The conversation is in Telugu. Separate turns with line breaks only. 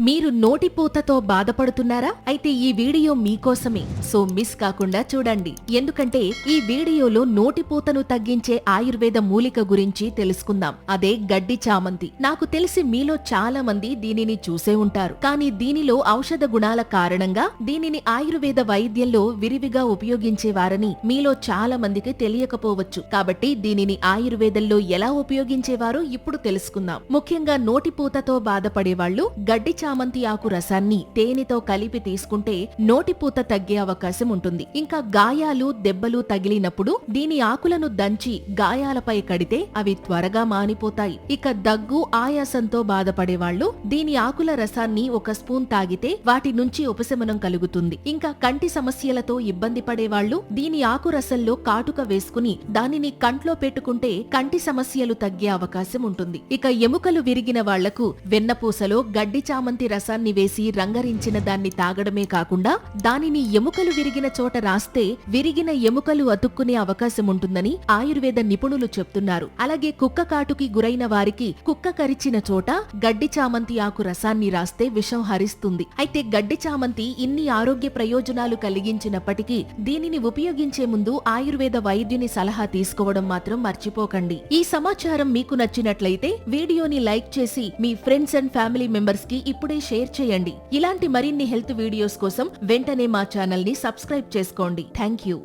మీరు నోటిపూతతో బాధపడుతున్నారా? అయితే ఈ వీడియో మీకోసమే, సో మిస్ కాకుండా చూడండి. ఎందుకంటే ఈ వీడియోలో నోటిపూతను తగ్గించే ఆయుర్వేద మూలిక గురించి తెలుసుకుందాం. అదే గడ్డి చామంతి. నాకు తెలిసి మీలో చాలా మంది దీనిని చూసే ఉంటారు. కానీ దీనిలో ఔషధ గుణాల కారణంగా దీనిని ఆయుర్వేద వైద్యంలో విరివిగా ఉపయోగించేవారని మీలో చాలా మందికి తెలియకపోవచ్చు. కాబట్టి దీనిని ఆయుర్వేదంలో ఎలా ఉపయోగించేవారో ఇప్పుడు తెలుసుకుందాం. ముఖ్యంగా నోటిపూతతో బాధపడేవాళ్లు గడ్డి చామంతి ఆకు రసాన్ని తేనెతో కలిపి తీసుకుంటే నోటిపూత తగ్గే అవకాశం ఉంటుంది. ఇంకా గాయాలు దెబ్బలు తగిలినప్పుడు దీని ఆకులను దంచి గాయాలపై కడితే అవి త్వరగా మానిపోతాయి. ఇక దగ్గు ఆయాసంతో బాధపడేవాళ్లు దీని ఆకుల రసాన్ని ఒక స్పూన్ తాగితే వాటి నుంచి ఉపశమనం కలుగుతుంది. ఇంకా కంటి సమస్యలతో ఇబ్బంది పడేవాళ్లు దీని ఆకు రసంలో కాటుక వేసుకుని దానిని కంట్లో పెట్టుకుంటే కంటి సమస్యలు తగ్గే అవకాశం ఉంటుంది. ఇక ఎముకలు విరిగిన వాళ్లకు వెన్నపూసలో గడ్డి చామంతి రసాన్ని వేసి రంగరించిన దాన్ని తాగడమే కాకుండా దానిని ఎముకలు విరిగిన చోట రాస్తే విరిగిన ఎముకలు అతుక్కునే అవకాశం ఉంటుందని ఆయుర్వేద నిపుణులు చెప్తున్నారు. అలాగే కుక్క కాటుకి గురైన వారికి కుక్క కరిచిన చోట గడ్డి చామంతి ఆకు రసాన్ని రాస్తే విషం హరిస్తుంది. అయితే గడ్డి చామంతి ఇన్ని ఆరోగ్య ప్రయోజనాలు కలిగించినప్పటికీ దీనిని ఉపయోగించే ముందు ఆయుర్వేద వైద్యుని సలహా తీసుకోవడం మాత్రం మర్చిపోకండి. ఈ సమాచారం మీకు నచ్చినట్లయితే వీడియోని లైక్ చేసి మీ ఫ్రెండ్స్ అండ్ ఫ్యామిలీ మెంబర్స్ కి ఇప్పుడే షేర్ చేయండి. ఇలాంటి మరిన్ని హెల్త్ వీడియోస్ కోసం వెంటనే మా ఛానల్ ని సబ్స్క్రైబ్ చేసుకోండి. Thank you.